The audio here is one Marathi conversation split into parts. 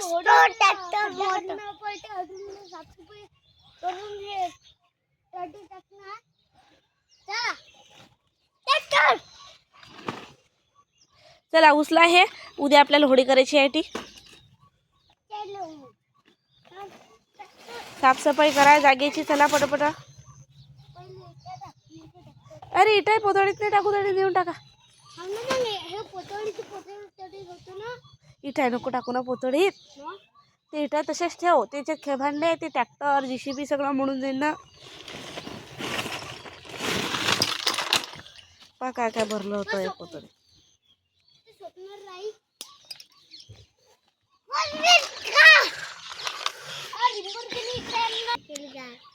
ट्रॅक्टर मोडणं पडते अजून साफसफाई करून घे ट्रॅक्टर टाकणार ट्रॅक्टर चला उचला हे उद्या आपल्याला होळी करायची आहे ती साफसफाई करा जागेची चला पटपट अरे इटा पोतळीत नाही टाकू तरी नेऊन टाका इटा नको टाकू ना पोतळीत ते इटा तसेच ठेव त्याच्यात खेभांडे ते ट्रॅक्टर JCB सगळं म्हणून जाईल ना पा काय काय भरलं होतं हे पोतळी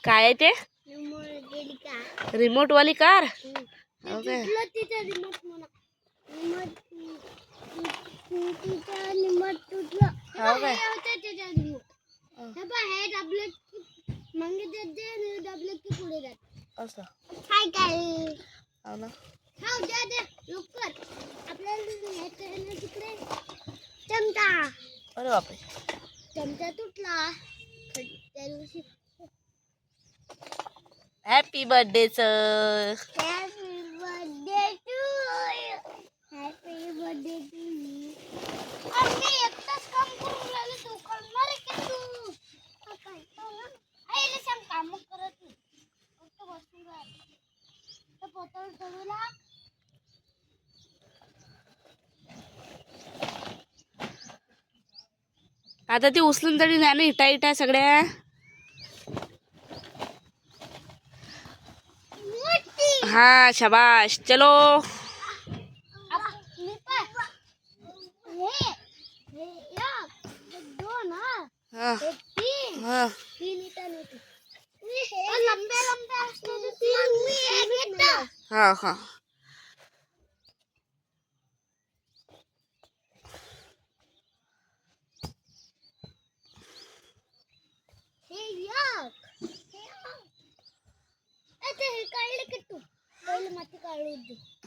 काय आहे ते रिमोट वाली कार असं अरे बापरे चमचा तुटला त्या दिवशी happy birthday sir happy birthday to you happy birthday to you आम्ही एकटाच काम करून राहिलो तू करणार आहे का तू काय आईला सांग काम करत नाही फक्त बसून राहिलो तर पोतळ ठेवला आता ती उचलून तरी न्या ना इटा इटा सगळ्या हाँ शाबाश चलो हाँ हाँ हाँ हाँ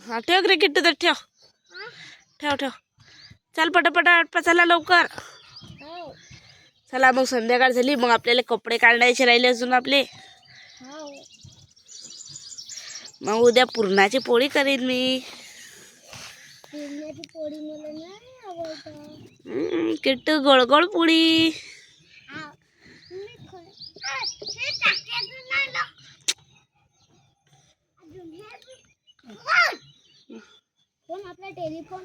हाँ ठेव रे किट्टू तर ठेव ठेव ठेव चल पटापट चला लवकर चला मग संध्याकाळ झाली मग आपल्याला कपडे काढायचे राहिले अजून आपले मग उद्या पुरणाची पोळी करीन मी किट्टू गोळ गोळ पोळी फोन आपला टेलिफोन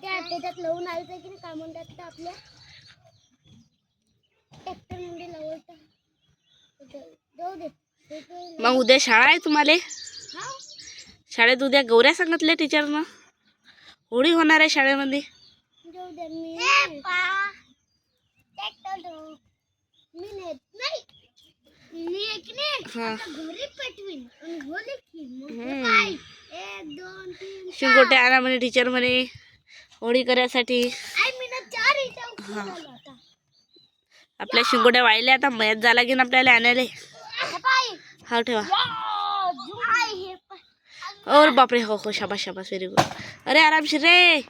त्याच्यात लावून आलं की काय म्हणतात तर आपल्या ट्रॅक्टर मध्ये लावता जाऊ दे मग उद्या शाळा आहे तुम्हाला शाळेत उद्या गौऱ्या सांगितल्या टीचरनं होळी होणार आहे शाळेमध्ये जाऊ दे मी ट्रॅक्टर मी नेत नाही मी एक नाही घरी पेटवीन आणि होली की मग काय 1 2 3 शिंगोटे आणा म्हणे टीचर म्हणे होळी करायसाठी आपल्या शिंगोट्या वाळल्या आता मयात झाला की आपल्याला आणायला हा ठेवा और बापरे हो हो शाबास शाबास व्हेरी गुड अरे आरामशीर रे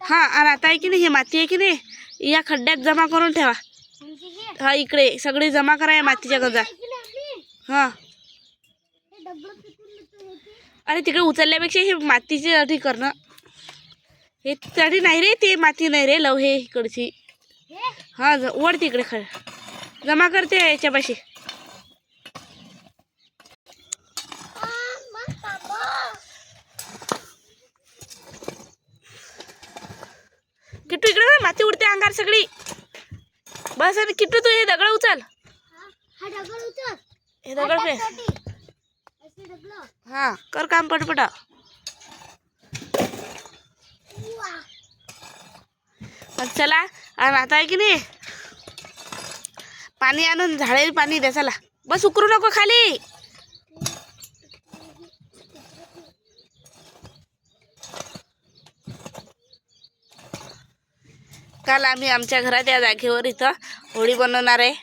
हा आणि आता आहे की नाही हे माती आहे की नाही या खड्ड्यात जमा करून ठेवा हा इकडे सगळी जमा करा या मातीच्या गंजा हा अरे तिकडे उचलल्यापेक्षा हे मातीची अटी करणं हे तरी नाही रे ते माती नाही रे लव हे इकडची हा वड तिकडे खड जमा करते याच्यापाशी किट्टू इकडे माती उडते अंगार सगळी बस आणि किट्टू तू हे दगड उचल हे दगड पे हा कर काम पटपट चला आणि आता आहे की नाही पाणी आणून झाडे पाणी द्या चला बस उकरू नको खाली काल आम्ही आमच्या घरात या जागेवर इथं होळी बनवणार आहे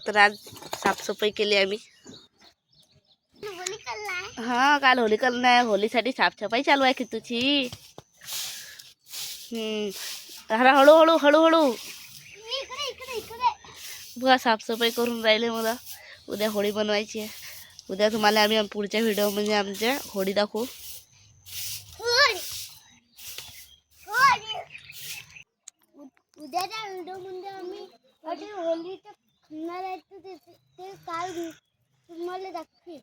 तर आज साफसफाई केली आम्ही. होली कल्ला हा काल होली करून आहे. होलीसाठी साफसफाई चालू आहे कितूची. अरे हळूहळू हळूहळू इकडे इकडे इकडे. बघा साफसफाई करून राहिले. मला उद्या होळी बनवायची आहे. उद्या तुम्हाला आम्ही पुढच्या व्हिडिओमध्ये आमच्या होळी दाखवू. होळी होळी उद्याच्या व्हिडिओमध्ये आम्ही अशी होलीचं खाणार आहे ते काल तुम्हाला दाखवेल.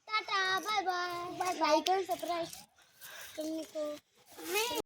Tata bye bye. लाईक आणि सबस्क्राईब